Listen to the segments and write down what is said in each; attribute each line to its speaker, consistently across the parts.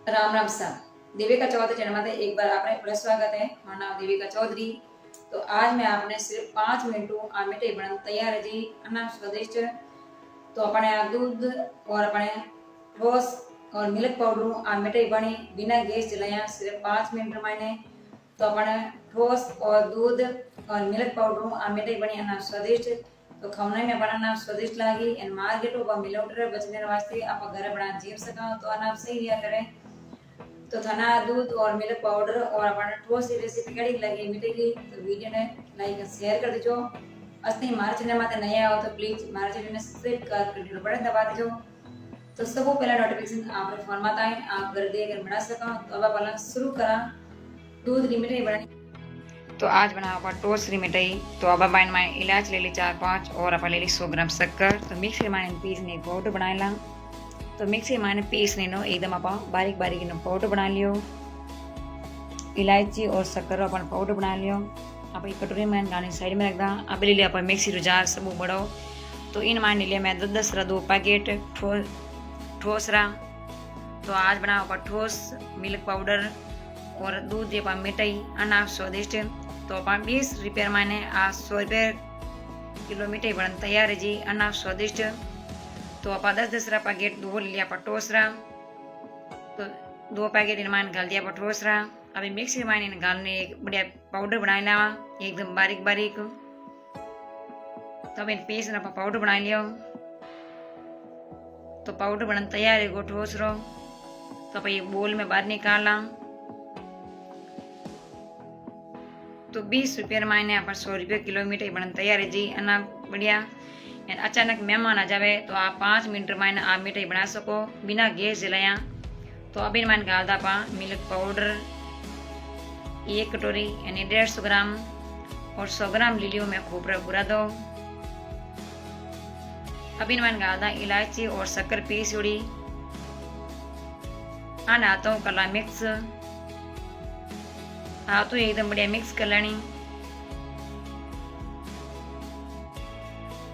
Speaker 1: राम राम साहब। देविका चौधरी चैनल में एक बार आपने पूरा स्वागत है। मेरा नाम देविका चौधरी। तो आज मैं आपने सिर्फ 5 मिनटों आ मिठाई बनाना तैयार है जी, अन्ना स्वादिष्ट। तो अपने दूध और अपने रोस और मिल्क पाउडर आ मिठाई बनी बिना गैस जलाया सिर्फ 5 मिनट मैंने। तो अपने रोस और दूध और मिल्क पाउडर आ मिठाई बनी अन्ना स्वादिष्ट। तो खाने में बनाना स्वादिष्ट लगी एंड मार्केटों पर मिलोटर बचने वास्ते आप घर बना जीव सका तो अनाप सही लिया करें। तो थाना दूध और मिल्क पाउडर और अपन ठोस सी रेसिपी कड़ी लगी मिलेगी तो वीडियो ने लाइक शेयर कर दीजो। असली हमारे चैनल में नया हो तो प्लीज हमारे चैनल ने सब्सक्राइब कर घंटी बटन दबा दीजो। तो सबको पहला नोटिफिकेशन आपके फोन में आए आप घर देकर बना सको। तो अब अपन शुरू करा दूध की मिठाई बनानी। तो आज बना अपन टोस्ट की मिठाई। तो अब अपन में इलायची ले ली 4-5 और अपन ले ली 100 ग्राम शक्कर। तो मिक्सर में पीस ने पाउडर बनाएला। तो मिक्सी में पीस लेनो एकदम आप बारीक बारीक पाउडर बना लियो। इलायची और शक्कर अपन पाउडर बना लियो। आप एक कटोरी में गाने साइड में रख दा। अब ले लिया आप मिक्सी जार सब बड़ो। तो इन मान लिया मैं 10 2 पैकेट ठोस रहा। तो आज बनाओ आप ठोस मिल्क पाउडर और दूध ये मिठाई अना स्वादिष्ट। तो अपन 20 रुपये मैंने आज 100 रुपये किलो मिठाई बन तैयार है जी, अना स्वादिष्ट। तो आप 10 पैकेट दो ले लिया टोसरा। तो 2 पैकेट इनमान डाल दिया टोसरा। अभी मिक्सी में इन डालने एक बढ़िया पाउडर बना लिया एकदम बारीक बारीक। तो अब इन पेस्ट आप पाउडर बना लियो। तो पाउडर बनने तैयार है गो ठोसरो। तो आप एक बोल में बाहर निकाला। तो 20 रुपये मैंने आप 100 रुपये किलो मिठाई बनने तैयार है जी, अना बढ़िया। अचानक मेहमान आ जावे तो आप 5 मिनट में आप मिठाई बना सको बिना गैस जलाया। तो अब इन मैंने डाल दा मिल्क पाउडर 1 कटोरी यानी 150 ग्राम और 100 ग्राम ले लियो मैं खूब बुरा दो। अब इन मैंने डाल दा इलायची और शक्कर पीस उड़ी आने आता हूँ कला मिक्स तो एकदम बढ़िया मिक्स कर लेनी।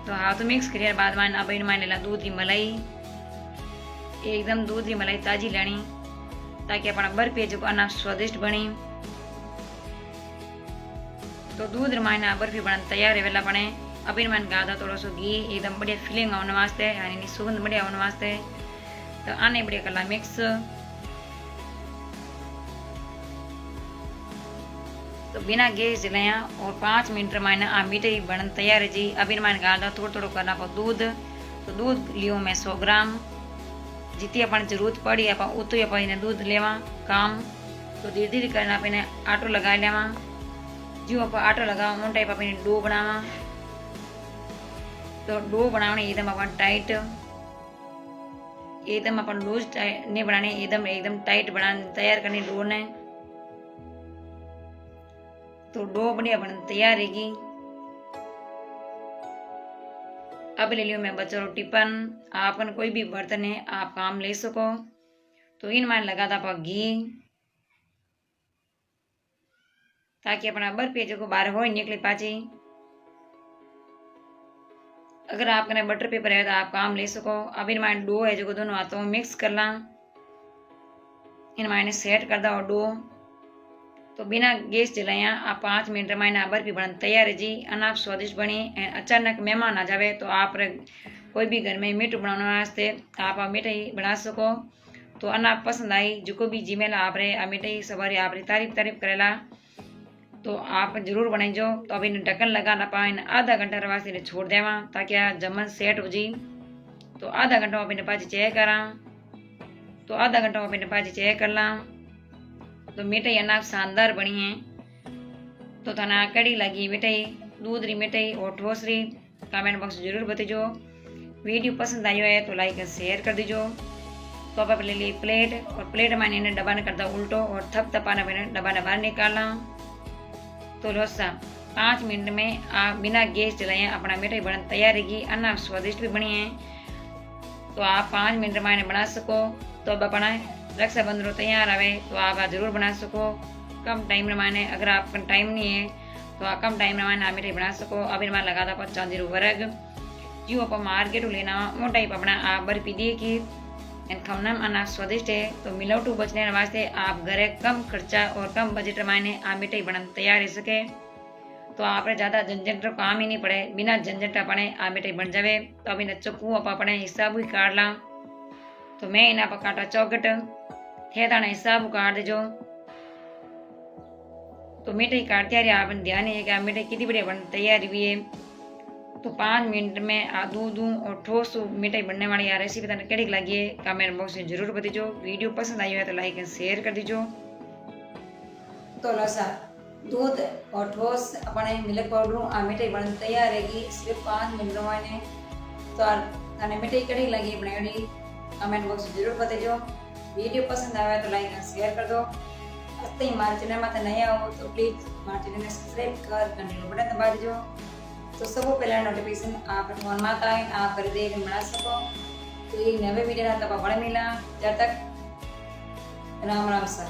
Speaker 1: तो हाथ मिक्स करिए बाद में अब इन मान लेना दूध की मलाई एकदम दूध की मलाई ताजी लेनी ताकि अपना बर्फी जो अना स्वादिष्ट बनी। तो दूध रमायना बर्फी बनने तैयार है वेला बने। अब इन मान गादा थोड़ा सो घी एकदम बढ़िया फीलिंग आने वास्ते यानी सुगंध बढ़िया आने वास्ते। तो आने बढ़िया कला मिक्स। तो बिना गैस जलाया और 5 मिनट में आ मिठाई बन तैयार है जी। अब इन मैंने गाल थोड़ा थोड़ा करना दूध। तो दूध लियो मैं 100 ग्राम जितनी अपन जरूरत पड़ी आप उतो ही दूध लेवा काम। तो धीरे धीरे करना अपने आटो लगा लेवा। जो आप आटो लगाओ उन टाइप अपने डो बनावा। तो डो बनाने एकदम अपन टाइट एकदम अपन लूज नहीं बनाने एकदम एकदम टाइट बना तैयार करनी डो ने। तो डो बढ़िया बन तैयार रहेगी। अब ले लियो मैं बच्चों टिफन आपन कोई भी बर्तन है आप काम ले सको। तो इन मान लगा था घी ताकि अपना बर्फी जो बाहर हो निकले पाची। अगर आपने बटर पेपर है तो आप काम ले सको। अब इन मान डो है जो दोनों हाथों में मिक्स कर ला। इन मायने सेट कर दो डो। तो बिना गैस जलाया आप 5 मिनट में बर्फी बन तैयार है जी, अनाप स्वादिष्ट बनी। अचानक मेहमान आ जावे तो आप कोई भी घर में मीठू बनाने वास्ते आप मिठाई बना सको। तो अनाप पसंद आई जो भी जिमेला आप रे मिठाई सवारी आप तारीफ करेला तो आप जरूर बनाइजो। तो अब इन ढक्कन लगा ना पाए आधा घंटा वास्ते इन्हें छोड़ देवा ताकि जमन सेट हो जी। तो आधा घंटा आप इन्हें पाची चेक करा। तो आधा घंटा आप इन्हें पाची चेक कर ला। तो मिठाई अनाप शानदार बनी है। तो थाना कड़ी लगी मिठाई दूध री मिठाई और ठोस री कमेंट बॉक्स जरूर बताइजो। वीडियो पसंद आयो है तो लाइक और शेयर कर दीजो। तो अब ले ली प्लेट और प्लेट में इन्हें डब्बा ने करता उल्टो और थप तपाना डब्बा ने बाहर निकालना। तो लोसा 5 मिनट में आप बिना गैस जलाए अपना मिठाई बन तैयार रहेगी, अना स्वादिष्ट भी बनी है। तो आप 5 मिनट में बना सको। तो अब अपना रक्षाबंधन तैयार आवे तो आप जरूर बना सको कम टाइम में। अगर आपका टाइम नहीं है तो आप कम टाइम में आप मिठाई बना सको। अब इन लगा था चांदी वर्ग जो आप मार्केट लेना वो टाइप अपना आप बर्फी दे की एंड खाना में अनाज स्वादिष्ट है। तो मिलावटू बचने वास्ते आप घरे कम खर्चा और कम बजट में आ मिठाई बनाना तैयार रह सके। तो आप ज़्यादा झंझट का काम ही नहीं पड़े, बिना झंझट अपने आ मिठाई बन जावे। तो अब इन्हें चक्कू आप अपने हिसाब ही काट ला। तो मैं इन्हें आप काटा चौकट थे ताने हिसाब काट दीजो। तो मिठाई काटते यार आप ध्यान है कि आ मिठाई कितनी बढ़िया बन तैयार हुई है। तो 5 मिनट में आ दूध और ठोस मिठाई बनने वाली आ रेसिपी तने कैसी लगी है कमेंट बॉक्स में जरूर बताइए। वीडियो पसंद आई हो तो लाइक एंड शेयर कर दीजिए। तो लसा दूध और ठोस अपने मिल्क पाउडर आ मिठाई बन तैयार रहेगी सिर्फ 5 मिनट में। तो तने मिठाई कैसी लगी बनाई कमेंट बॉक्स में जरूर बताइए। वीडियो पसंद आया तो लाइक एंड शेयर कर दो। हमारे हमारे चैनल में नया हो तो प्लीज हमारे चैनल में सब्सक्राइब कर घंटी बटन दबा दीजिए। तो सब पहला नोटिफिकेशन आप फोन में आता है आप कर देख बना सको। तो ये नवे वीडियो तब बड़े मिला जब तक राम राम सर।